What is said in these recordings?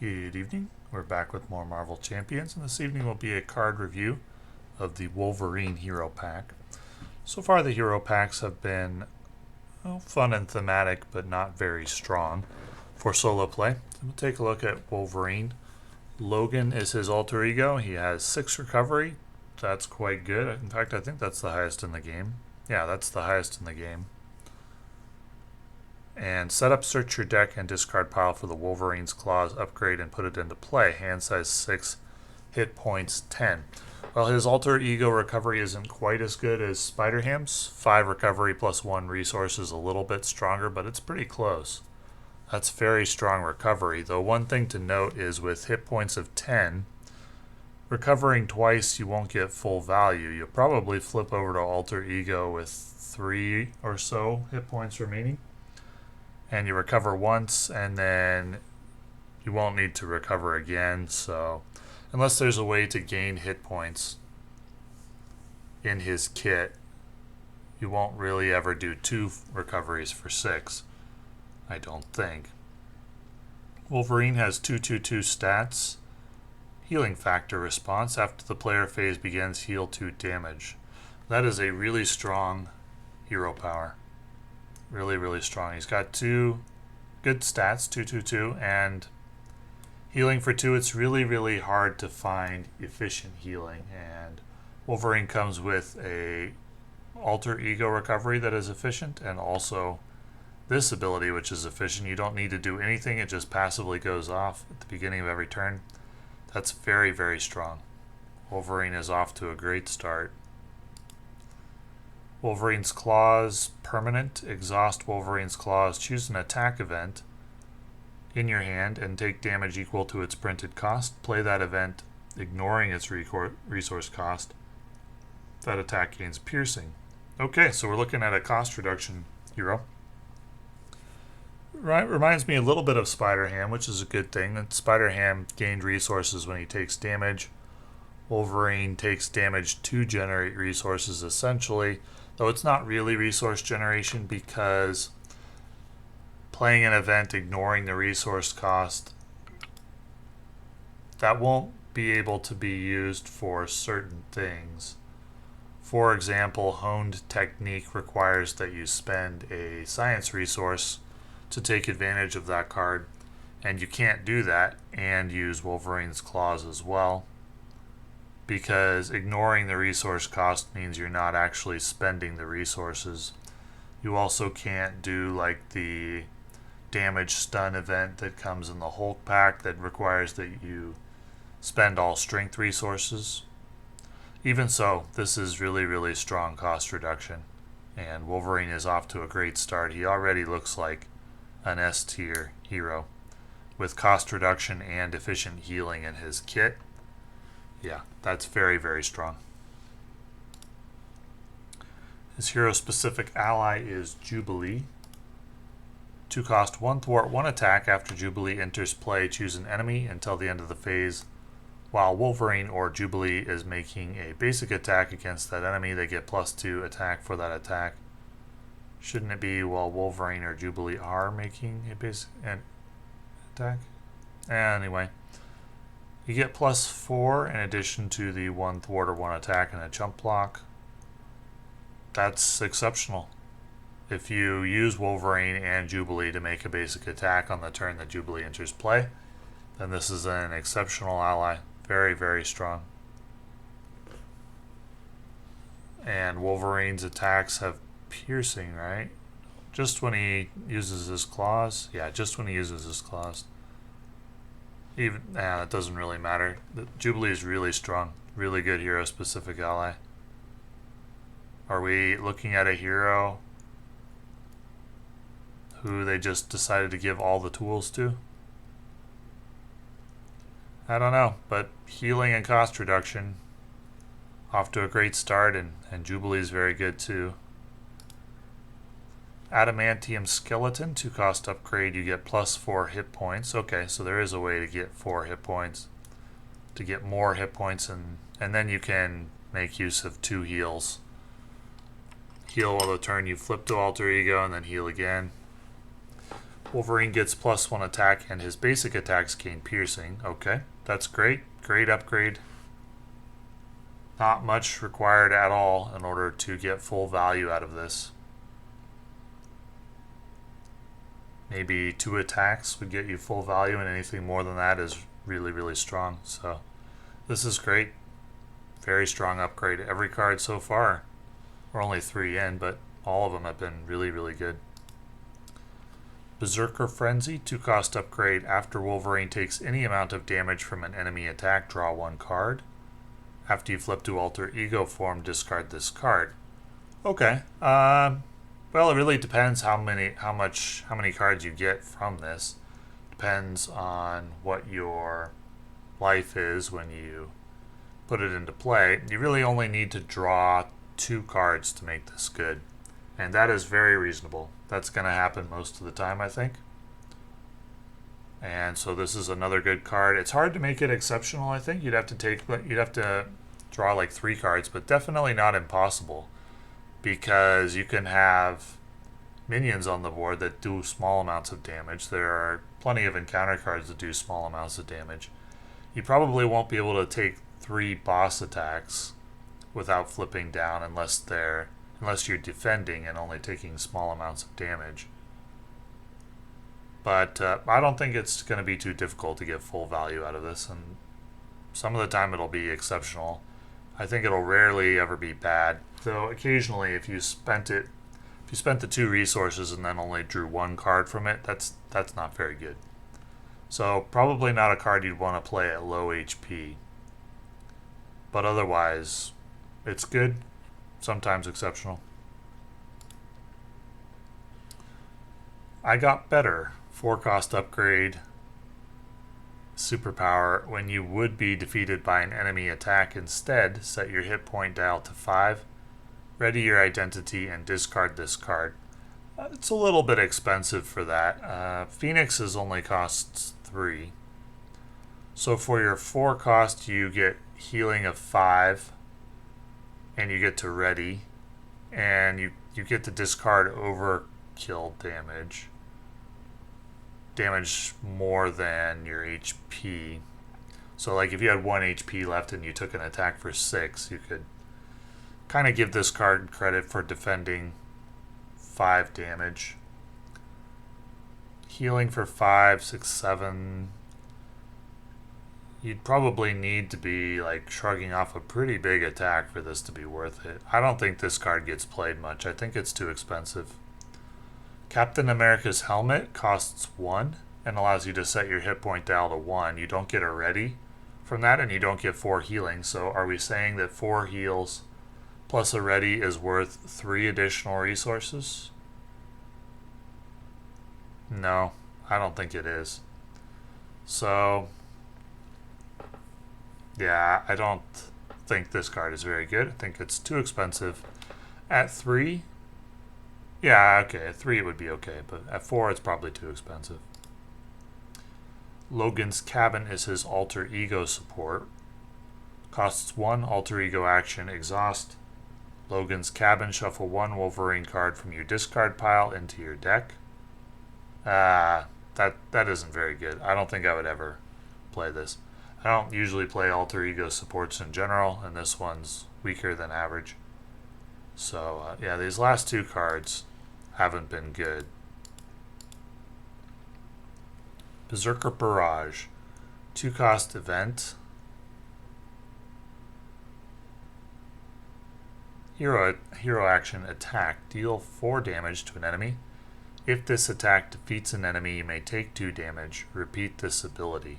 Good evening. We're back with more Marvel Champions, and this evening will be a card review of the Wolverine Hero Pack. So far, the Hero Packs have been fun and thematic, but not very strong for solo play. We'll take a look at Wolverine. Logan is his alter ego. He has 6 recovery. That's quite good. In fact, I think that's the highest in the game. Yeah, that's the highest in the game. And set up, search your deck, and discard pile for the Wolverine's Claws upgrade and put it into play. Hand size 6, hit points 10. Well, his alter ego recovery isn't quite as good as Spider-Ham's. 5 recovery plus 1 resource is a little bit stronger, but it's pretty close. That's very strong recovery, though one thing to note is with hit points of 10, recovering twice you won't get full value. You'll probably flip over to alter ego with 3 or so hit points remaining. And you recover once, and then you won't need to recover again. So unless there's a way to gain hit points in his kit, you won't really ever do 2 recoveries for 6, I don't think. Wolverine has 2/2/2 stats. Healing factor response. After the player phase begins, heal 2 damage. That is a really strong hero power. Really strong. He's got 2 good stats, 2/2/2, and healing for 2. It's really hard to find efficient healing, and Wolverine comes with a alter ego recovery that is efficient, and also this ability, which is efficient. You don't need to do anything. It just passively goes off at the beginning of every turn. That's very strong. Wolverine is off to a great start. Wolverine's Claws, permanent. Exhaust Wolverine's Claws. Choose an attack event in your hand and take damage equal to its printed cost. Play that event, ignoring its resource cost. That attack gains piercing. Okay, so we're looking at a cost reduction hero. Reminds me a little bit of Spider-Ham, which is a good thing. Spider-Ham gained resources when he takes damage. Wolverine takes damage to generate resources, essentially. Though it's not really resource generation, because playing an event ignoring the resource cost, that won't be able to be used for certain things. For example, honed technique requires that you spend a science resource to take advantage of that card, and you can't do that and use Wolverine's Claws as well, because ignoring the resource cost means you're not actually spending the resources. You also can't do like the damage stun event that comes in the Hulk pack that requires that you spend all strength resources. Even so, this is really strong cost reduction, and Wolverine is off to a great start. He already looks like an S tier hero with cost reduction and efficient healing in his kit. Yeah, that's very strong. His hero-specific ally is Jubilee. 2 cost, 1 thwart, 1 attack. After Jubilee enters play, choose an enemy until the end of the phase. While Wolverine or Jubilee is making a basic attack against that enemy, they get +2 attack for that attack. Shouldn't it be while Wolverine or Jubilee are making a basic attack? Anyway. You get +4 in addition to the 1 thwart or 1 attack and a jump block. That's exceptional. If you use Wolverine and Jubilee to make a basic attack on the turn that Jubilee enters play, then this is an exceptional ally. Very strong. And Wolverine's attacks have piercing, right? Just when he uses his claws? Yeah, just when he uses his claws. It doesn't really matter. Jubilee is really strong. Really good hero-specific ally. Are we looking at a hero who they just decided to give all the tools to? I don't know, but healing and cost reduction, off to a great start, and Jubilee is very good too. Adamantium Skeleton, 2 cost upgrade, you get +4 hit points. Okay, so there is a way to get 4 hit points, to get more hit points, and then you can make use of 2 heals. Heal while the turn you flip to alter ego, and then heal again. Wolverine gets +1 attack and his basic attacks gain piercing. Okay, that's great. Great upgrade. Not much required at all in order to get full value out of this. Maybe 2 attacks would get you full value, and anything more than that is really, really strong. So this is great. Very strong upgrade. Every card so far. We're only 3 in, but all of them have been really, really good. Berserker Frenzy, 2-cost upgrade. After Wolverine takes any amount of damage from an enemy attack, draw 1 card. After you flip to alter ego form, discard this card. Okay. Well, it really depends how many cards you get from this. Depends on what your life is when you put it into play. You really only need to draw 2 cards to make this good, and that is very reasonable. That's going to happen most of the time, I think. And so this is another good card. It's hard to make it exceptional, I think. You'd have to draw like 3 cards, but definitely not impossible, because you can have minions on the board that do small amounts of damage. There are plenty of encounter cards that do small amounts of damage. You probably won't be able to take 3 boss attacks without flipping down unless you're defending and only taking small amounts of damage. But I don't think it's going to be too difficult to get full value out of this, and some of the time it'll be exceptional. I think it'll rarely ever be bad, though occasionally if you spent the 2 resources and then only drew 1 card from it, that's not very good. So probably not a card you'd want to play at low HP. But otherwise, it's good, sometimes exceptional. I Got Better, 4-cost upgrade. Superpower. When you would be defeated by an enemy attack, instead set your hit point dial to 5. Ready your identity and discard this card. It's a little bit expensive for that. Phoenix's only costs 3. So for your 4 cost, you get healing of 5, and you get to ready, and you get to discard overkill damage. Damage more than your HP. So like if you had 1 HP left and you took an attack for 6, you could kind of give this card credit for defending 5 damage. Healing for 5, 6, 7. You'd probably need to be like shrugging off a pretty big attack for this to be worth it. I don't think this card gets played much. I think it's too expensive. Captain America's Helmet costs 1 and allows you to set your hit point dial to 1. You don't get a ready from that, and you don't get 4 healing. So are we saying that 4 heals plus a ready is worth 3 additional resources? No, I don't think it is. So yeah, I don't think this card is very good. I think it's too expensive. At 3, yeah, okay, at 3 it would be okay, but at 4 it's probably too expensive. Logan's Cabin is his alter ego support. Costs 1 alter ego action, exhaust. Logan's Cabin, shuffle 1 Wolverine card from your discard pile into your deck. That isn't very good. I don't think I would ever play this. I don't usually play alter ego supports in general, and this one's weaker than average. So yeah, these last 2 cards haven't been good. Berserker Barrage, 2-cost event. Hero action attack. Deal 4 damage to an enemy. If this attack defeats an enemy, you may take 2 damage. Repeat this ability.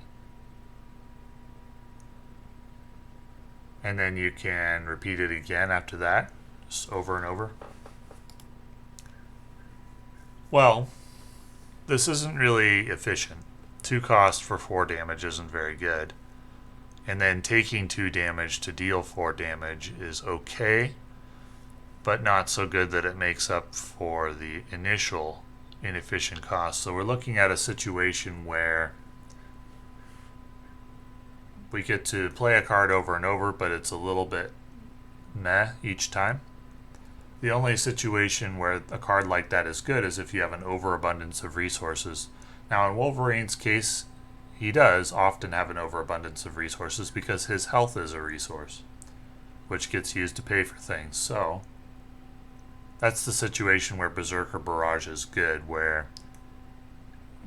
And then you can repeat it again after that, just over and over. Well, this isn't really efficient. 2 cost for 4 damage isn't very good. And then taking 2 damage to deal 4 damage is okay, but not so good that it makes up for the initial inefficient cost. So we're looking at a situation where we get to play a card over and over, but it's a little bit meh each time. The only situation where a card like that is good is if you have an overabundance of resources. Now, in Wolverine's case, he does often have an overabundance of resources because his health is a resource, which gets used to pay for things. So, that's the situation where Berserker Barrage is good, where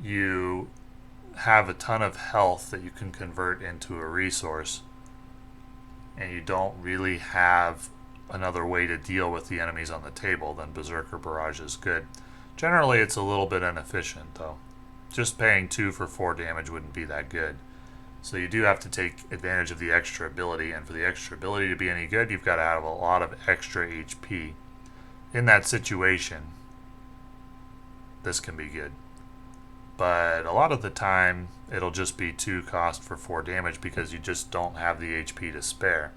you have a ton of health that you can convert into a resource, and you don't really have another way to deal with the enemies on the table, then Berserker Barrage is good. Generally, it's a little bit inefficient, though. Just paying 2 for 4 damage wouldn't be that good. So you do have to take advantage of the extra ability, and for the extra ability to be any good, you've got to have a lot of extra HP. In that situation, this can be good. But a lot of the time, it'll just be 2 cost for 4 damage because you just don't have the HP to spare.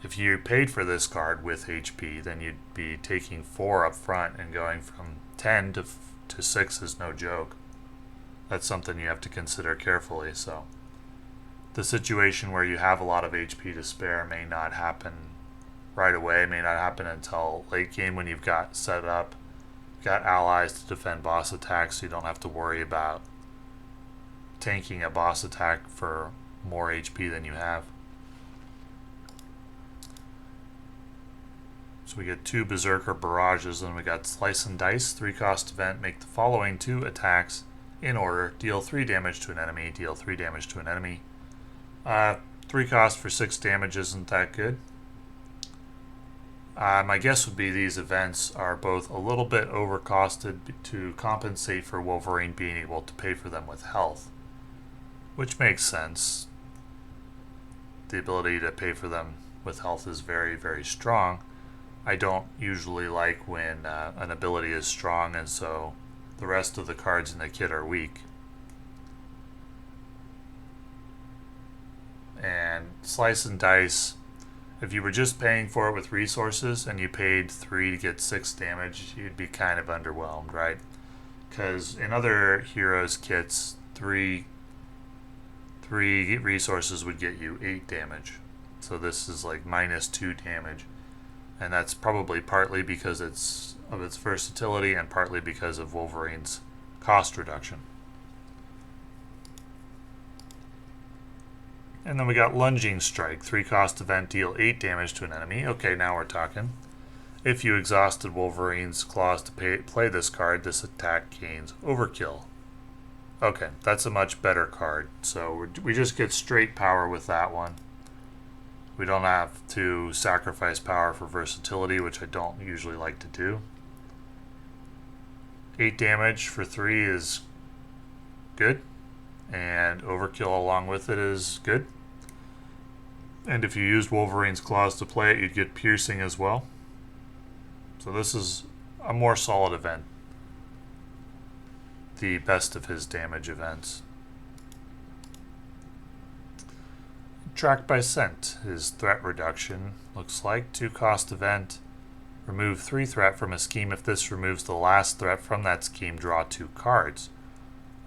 If you paid for this card with HP, then you'd be taking 4 up front, and going from 10 to 6 is no joke. That's something you have to consider carefully. So the situation where you have a lot of HP to spare may not happen right away, may not happen until late game when you've got set up, got allies to defend boss attacks, so you don't have to worry about tanking a boss attack for more HP than you have. So we get 2 Berserker Barrages, and we got Slice and Dice, 3 cost event, make the following 2 attacks in order, deal 3 damage to an enemy, deal 3 damage to an enemy. 3 cost for 6 damage isn't that good. My guess would be these events are both a little bit overcosted to compensate for Wolverine being able to pay for them with health, which makes sense. The ability to pay for them with health is very, very strong. I don't usually like when an ability is strong and so the rest of the cards in the kit are weak. And Slice and Dice, if you were just paying for it with resources and you paid 3 to get 6 damage, you'd be kind of underwhelmed, right? Because in other heroes' kits, 3 resources would get you 8 damage. So this is like minus 2 damage. And that's probably partly because of its versatility and partly because of Wolverine's cost reduction. And then we got Lunging Strike, 3 cost event, deal 8 damage to an enemy. Okay, now we're talking. If you exhausted Wolverine's claws to play this card, this attack gains Overkill. Okay, that's a much better card. So we just get straight power with that one. We don't have to sacrifice power for versatility, which I don't usually like to do. 8 damage for 3 is good, and Overkill along with it is good. And if you used Wolverine's claws to play it, you'd get piercing as well. So this is a more solid event. The best of his damage events. Track by Scent, his threat reduction looks like 2 cost event. Remove 3 threat from a scheme. If this removes the last threat from that scheme, draw 2 cards.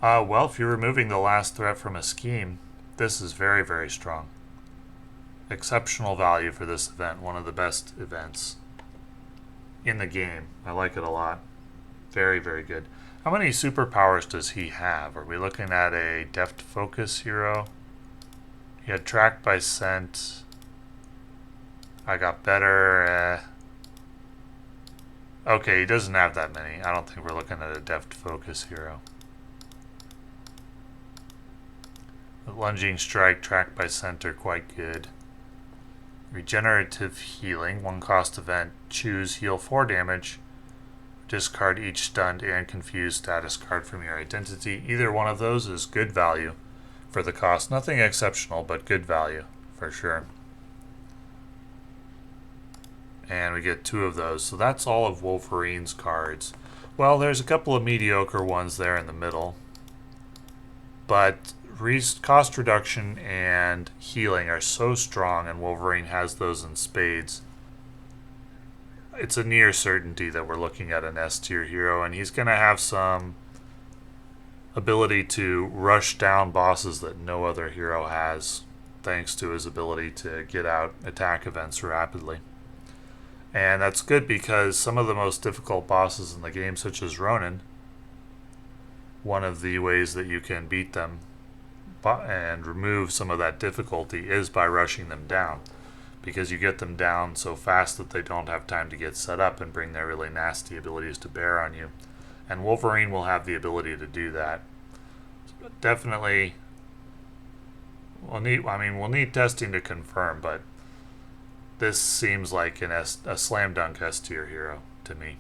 Well, if you're removing the last threat from a scheme, this is very, very strong. Exceptional value for this event, one of the best events in the game. I like it a lot. Very, very good. How many superpowers does he have? Are we looking at a Deft Focus hero? He had Track by Scent. I got better. Okay, he doesn't have that many. I don't think we're looking at a Deft Focus hero. Lunging Strike, Track by Scent are quite good. Regenerative Healing, 1 cost event. Choose, heal 4 damage. Discard each stunned and confused status card from your identity. Either one of those is good value for the cost. Nothing exceptional, but good value for sure. And we get 2 of those. So that's all of Wolverine's cards. Well, there's a couple of mediocre ones there in the middle. But cost reduction and healing are so strong, and Wolverine has those in spades. It's a near certainty that we're looking at an S-tier hero, and he's going to have some ability to rush down bosses that no other hero has, thanks to his ability to get out attack events rapidly. And that's good because some of the most difficult bosses in the game, such as Ronin, one of the ways that you can beat them and remove some of that difficulty is by rushing them down, because you get them down so fast that they don't have time to get set up and bring their really nasty abilities to bear on you. And Wolverine will have the ability to do that. Definitely, we'll need testing to confirm, but this seems like a slam dunk S tier hero to me,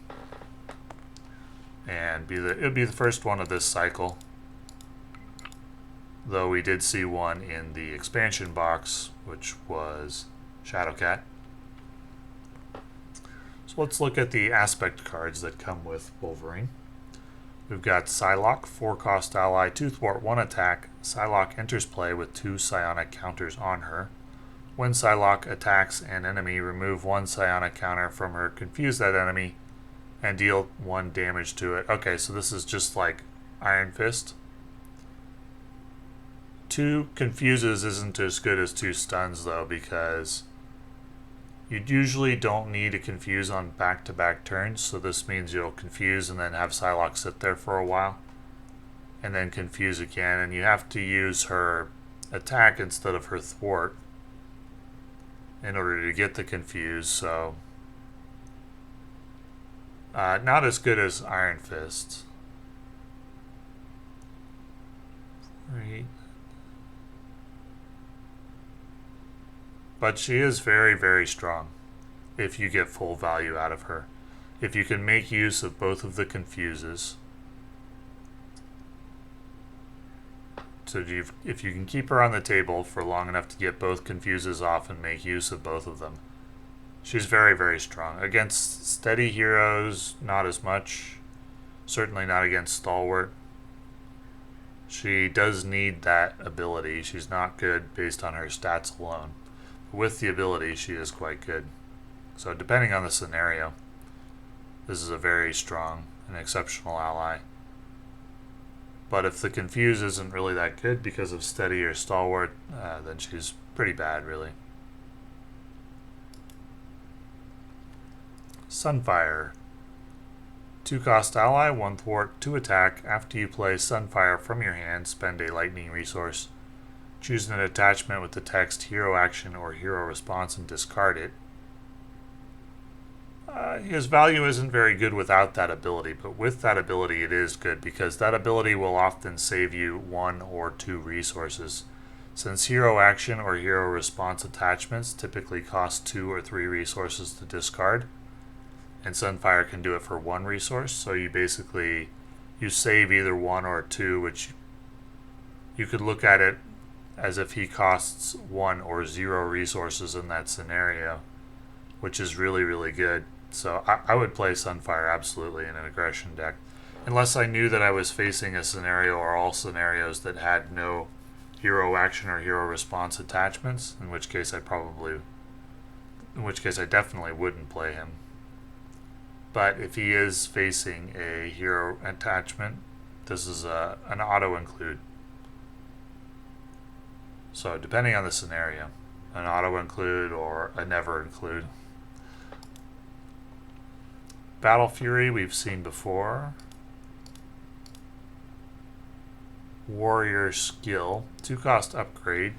and it would be the first one of this cycle. Though we did see one in the expansion box, which was Shadowcat. So let's look at the aspect cards that come with Wolverine. We've got Psylocke, 4-cost ally, 2 thwart, 1 attack. Psylocke enters play with 2 psionic counters on her. When Psylocke attacks an enemy, remove 1 psionic counter from her, confuse that enemy, and deal 1 damage to it. Okay, so this is just like Iron Fist. 2 confuses isn't as good as 2 stuns, though, because you usually don't need to confuse on back-to-back turns, so this means you'll confuse and then have Psylocke sit there for a while, and then confuse again, and you have to use her attack instead of her thwart in order to get the confuse, so not as good as Iron Fist. Right. But she is very, very strong if you get full value out of her. If you can make use of both of the confuses. So if you can keep her on the table for long enough to get both confuses off and make use of both of them, she's very, very strong. Against steady heroes, not as much. Certainly not against Stalwart. She does need that ability. She's not good based on her stats alone. With the ability, she is quite good. So depending on the scenario, this is a very strong and exceptional ally. But if the confuse isn't really that good because of steady or stalwart, then she's pretty bad, really. Sunfire. 2-cost ally, 1 thwart, 2 attack. After you play Sunfire from your hand, spend a lightning resource. Choose an attachment with the text Hero Action or Hero Response and discard it. His value isn't very good without that ability, but with that ability it is good because that ability will often save you 1 or 2 resources. Since Hero Action or Hero Response attachments typically cost 2 or 3 resources to discard, and Sunfire can do it for 1 resource, so you save either 1 or 2, which you could look at it as if he costs 1 or 0 resources in that scenario, which is really, really good. So I would play Sunfire absolutely in an aggression deck, unless I knew that I was facing a scenario or all scenarios that had no Hero Action or Hero Response attachments, in which case I definitely wouldn't play him. But if he is facing a hero attachment, this is an auto-include. So depending on the scenario, an auto-include or a never-include. Battle Fury we've seen before. Warrior Skill, 2-cost upgrade.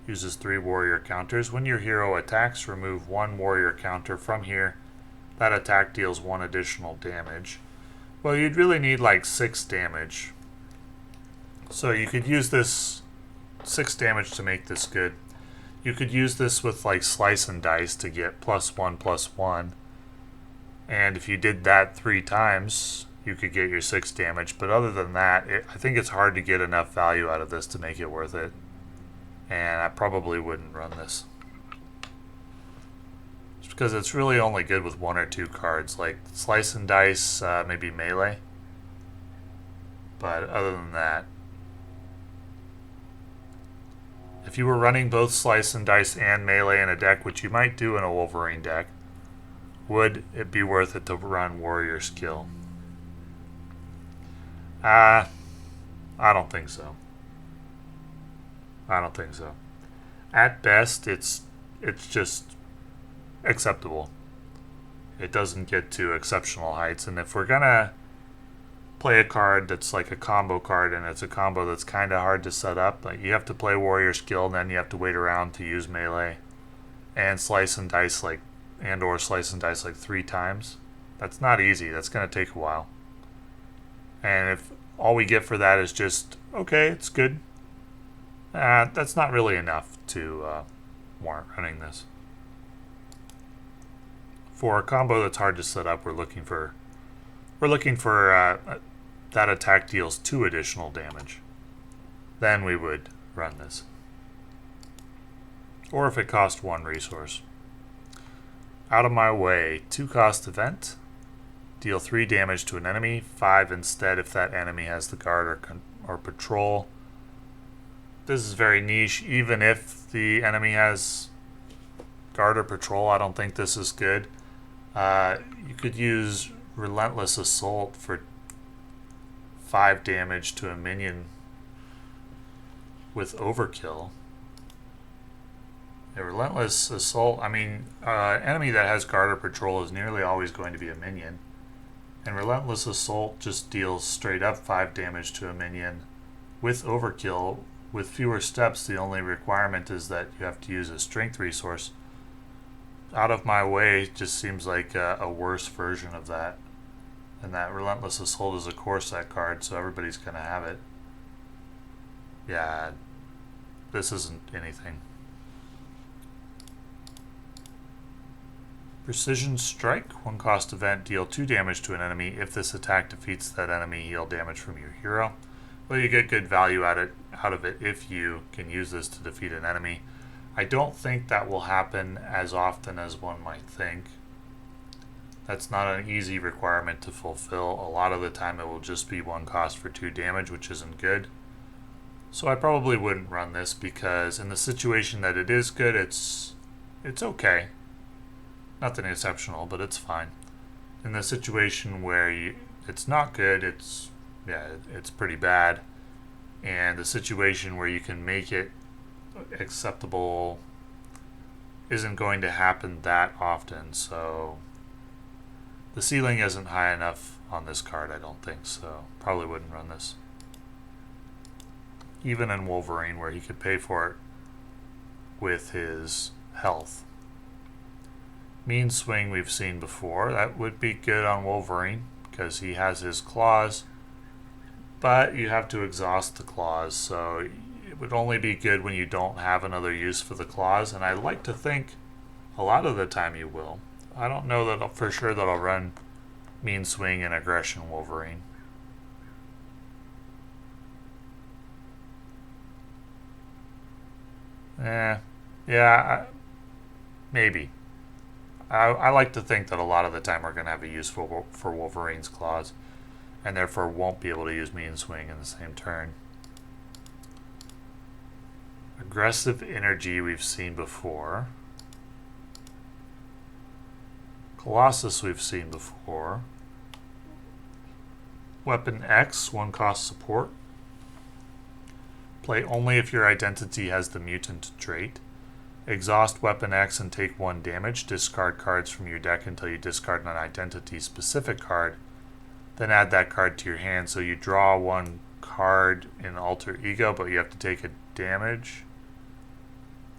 Uses 3 warrior counters. When your hero attacks, remove 1 warrior counter from here. That attack deals 1 additional damage. Well, you'd really need like 6 damage. So you could use this 6 damage to make this good. You could use this with like Slice and Dice to get +1/+1. And if you did that 3 times, you could get your 6 damage. But other than that, I think it's hard to get enough value out of this to make it worth it. And I probably wouldn't run this. Just because it's really only good with 1 or 2 cards. Like Slice and Dice, maybe Melee. But other than that, if you were running both Slice and Dice and Melee in a deck, which you might do in a Wolverine deck, would it be worth it to run Warrior Skill? I don't think so. I don't think so. At best, it's just acceptable. it doesn't get to exceptional heights. And if we're gonna play a card that's like a combo card and it's a combo that's kind of hard to set up, like you have to play Warrior Skill and then you have to wait around to use melee and slice and dice like or slice and dice like 3 times. That's not easy. That's gonna take a while. And if all we get for that is just okay, it's good, that's not really enough to warrant running this. For a combo that's hard to set up, we're looking for that attack deals 2 additional damage. Then we would run this. Or if it cost 1 resource. Out of my way, 2-cost event. Deal 3 damage to an enemy, 5 instead if that enemy has the guard or patrol. This is very niche. Even if the enemy has guard or patrol, I don't think this is good. You could use Relentless Assault for 5 damage to a minion with Overkill. A Relentless Assault, I mean, enemy that has guard or patrol is nearly always going to be a minion. And Relentless Assault just deals straight up 5 damage to a minion with Overkill. With fewer steps, the only requirement is that you have to use a strength resource. Out of my way just seems like a worse version of that. And that Relentless Assault is a core set card, so everybody's going to have it. Yeah, this isn't anything. Precision Strike, 1-cost event, deal 2 damage to an enemy. If this attack defeats that enemy, heal damage from your hero. Well, you get good value out of it if you can use this to defeat an enemy. I don't think that will happen as often as one might think. That's not an easy requirement to fulfill. A lot of the time it will just be 1 cost for 2 damage, which isn't good. So I probably wouldn't run this because in the situation that it is good, it's okay. Nothing exceptional, but it's fine. In the situation where it's not good, it's pretty bad. And the situation where you can make it acceptable isn't going to happen that often, so the ceiling isn't high enough on this card, I don't think, so probably wouldn't run this. Even in Wolverine, where he could pay for it with his health. Mean Swing we've seen before. That would be good on Wolverine because he has his claws, but you have to exhaust the claws, so it would only be good when you don't have another use for the claws, and I like to think a lot of the time you will. I don't know that for sure that I'll run Mean Swing and Aggression Wolverine. Maybe. I like to think that a lot of the time we're going to have a use for Wolverine's claws, and therefore won't be able to use Mean Swing in the same turn. Aggressive Energy we've seen before. Colossus we've seen before. Weapon X, 1-cost support. Play only if your identity has the mutant trait. Exhaust Weapon X and take 1 damage. Discard cards from your deck until you discard an identity-specific card. Then add that card to your hand. So you draw 1 card in Alter Ego, but you have to take a damage.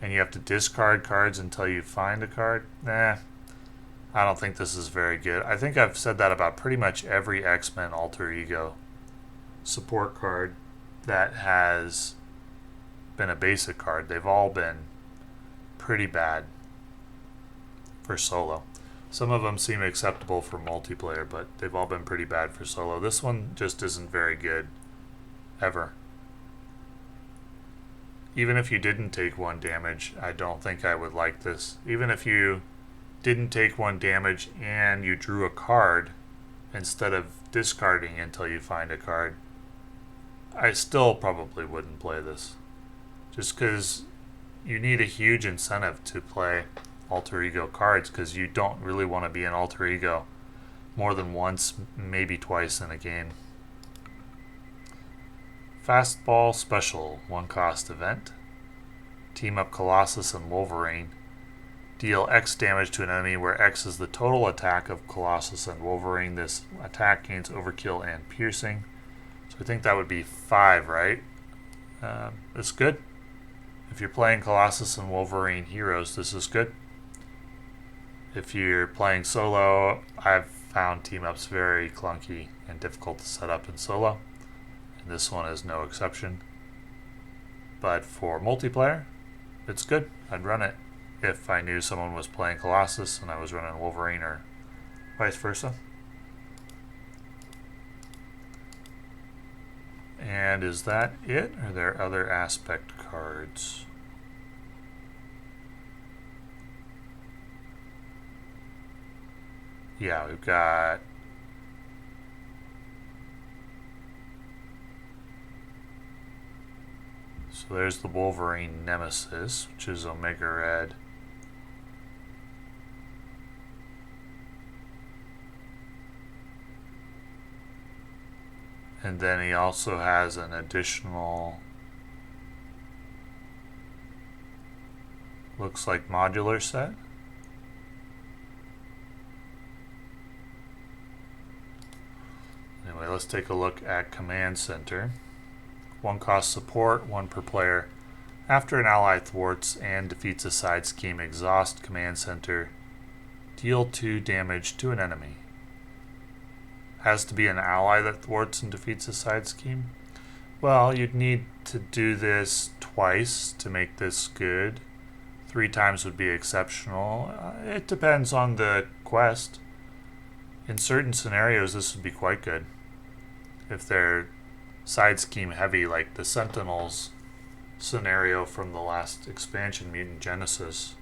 And you have to discard cards until you find a card. I don't think this is very good. I think I've said that about pretty much every X-Men Alter Ego support card that has been a basic card. They've all been pretty bad for solo. Some of them seem acceptable for multiplayer, but they've all been pretty bad for solo. This one just isn't very good, ever. Even if you didn't take 1 damage, I don't think I would like this. Even if you didn't take 1 damage and you drew a card instead of discarding until you find a card, I still probably wouldn't play this. Just because you need a huge incentive to play Alter Ego cards, because you don't really want to be in Alter Ego more than once, maybe twice in a game. Fastball Special, 1-cost event. Team up Colossus and Wolverine. Deal X damage to an enemy where X is the total attack of Colossus and Wolverine. This attack gains overkill and piercing. So I think that would be 5, right? That's good. If you're playing Colossus and Wolverine heroes, this is good. If you're playing solo, I've found team-ups very clunky and difficult to set up in solo. And this one is no exception. But for multiplayer, it's good. I'd run it if I knew someone was playing Colossus and I was running Wolverine, or vice versa. And is that it? Or are there other aspect cards? Yeah, we've got so there's the Wolverine Nemesis, which is Omega Red. And then he also has an additional, looks like modular set. Anyway, let's take a look at Command Center. 1 cost support, 1 per player. After an ally thwarts and defeats a side scheme, exhaust Command Center. Deal 2 damage to an enemy. Has to be an ally that thwarts and defeats a side scheme? Well, you'd need to do this twice to make this good. 3 times would be exceptional. It depends on the quest. In certain scenarios, this would be quite good. If they're side scheme heavy, like the Sentinels scenario from the last expansion, Mutant Genesis,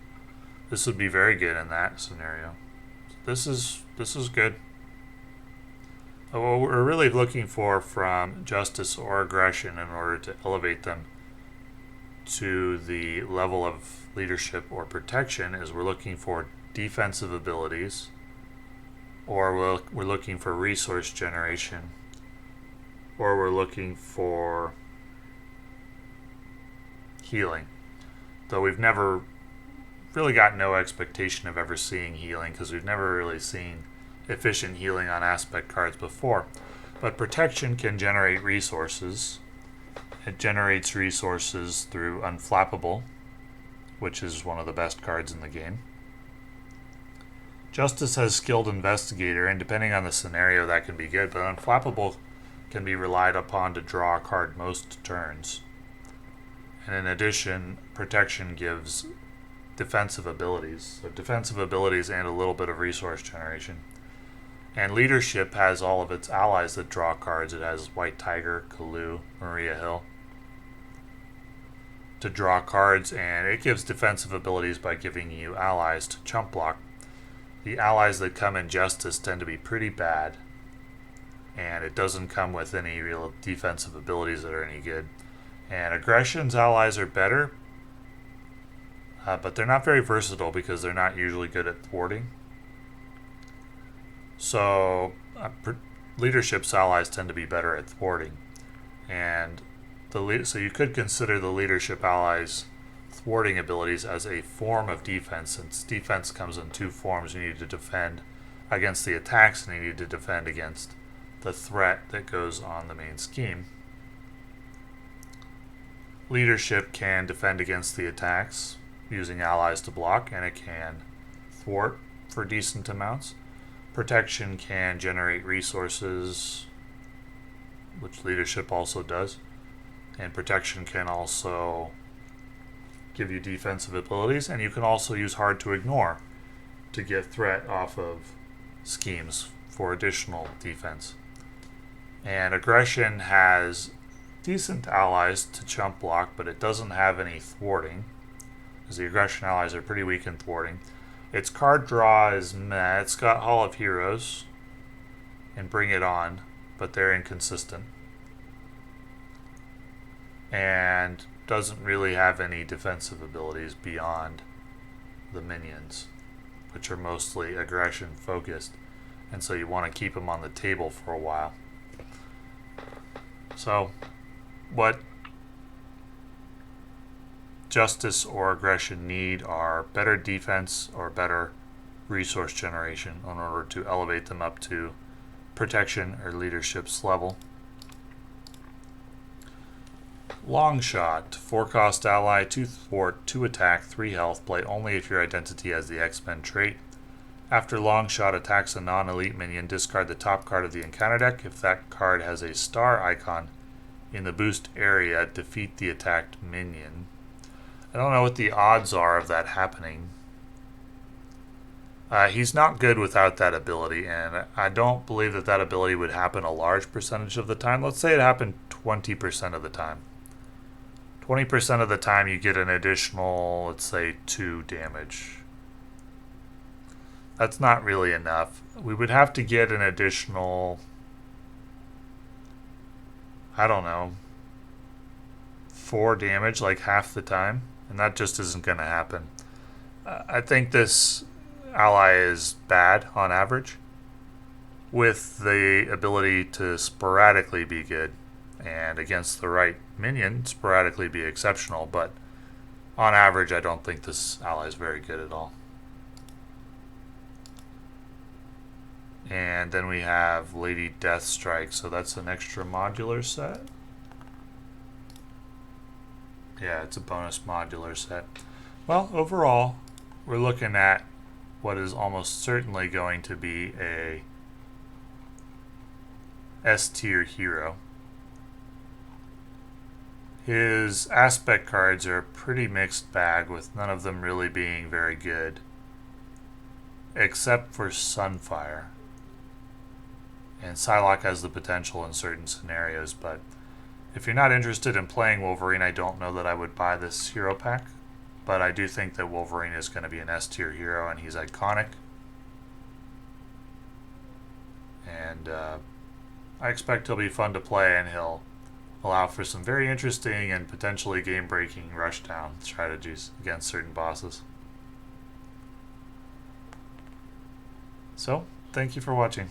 this would be very good in that scenario. This is good. What we're really looking for from Justice or Aggression in order to elevate them to the level of Leadership or Protection is we're looking for defensive abilities, or we're looking for resource generation, or we're looking for healing. Though we've never really got no expectation of ever seeing healing, because we've never really seen efficient healing on aspect cards before. But protection can generate resources. It generates resources through Unflappable, which is one of the best cards in the game. Justice has Skilled Investigator, and depending on the scenario that can be good, but Unflappable can be relied upon to draw a card most turns. And in addition, protection gives defensive abilities. So defensive abilities and a little bit of resource generation. And Leadership has all of its allies that draw cards. It has White Tiger, Kalu, Maria Hill to draw cards, and it gives defensive abilities by giving you allies to chump block. The allies that come in Justice tend to be pretty bad, and it doesn't come with any real defensive abilities that are any good. And Aggression's allies are better, but they're not very versatile because they're not usually good at thwarting. So Leadership's allies tend to be better at thwarting, and so you could consider the Leadership allies' thwarting abilities as a form of defense, since defense comes in 2 forms. You need to defend against the attacks, and you need to defend against the threat that goes on the main scheme. Leadership can defend against the attacks using allies to block, and it can thwart for decent amounts. Protection can generate resources, which Leadership also does. And Protection can also give you defensive abilities, and you can also use Hard to Ignore to get threat off of schemes for additional defense. And Aggression has decent allies to chump block, but it doesn't have any thwarting, because the Aggression allies are pretty weak in thwarting. Its card draw is meh. It's got Hall of Heroes and Bring It On, but they're inconsistent. And doesn't really have any defensive abilities beyond the minions, which are mostly aggression focused, and so you want to keep them on the table for a while. So what justice or aggression need are better defense or better resource generation in order to elevate them up to protection or leadership's level. Long shot, 4 cost ally, 2 thwart, 2 attack, 3 health, play only if your identity has the X-Men trait. After long shot attacks a non-elite minion, discard the top card of the encounter deck. If that card has a star icon in the boost area, defeat the attacked minion. I don't know what the odds are of that happening. He's not good without that ability, and I don't believe that that ability would happen a large percentage of the time. Let's say it happened 20% of the time. 20% of the time you get an additional, let's say, 2 damage. That's not really enough. We would have to get an additional, I don't know, 4 damage, like half the time. And that just isn't going to happen. I think this ally is bad on average, with the ability to sporadically be good, and against the right minion, sporadically be exceptional, but on average I don't think this ally is very good at all. And then we have Lady Deathstrike, so that's an extra modular set. Yeah, it's a bonus modular set. Well, overall, we're looking at what is almost certainly going to be a S-tier hero. His aspect cards are a pretty mixed bag, with none of them really being very good, except for Sunfire. And Psylocke has the potential in certain scenarios, but if you're not interested in playing Wolverine, I don't know that I would buy this hero pack. But I do think that Wolverine is going to be an S-tier hero, and he's iconic. And I expect he'll be fun to play, and he'll allow for some very interesting and potentially game-breaking rushdown strategies against certain bosses. So, thank you for watching.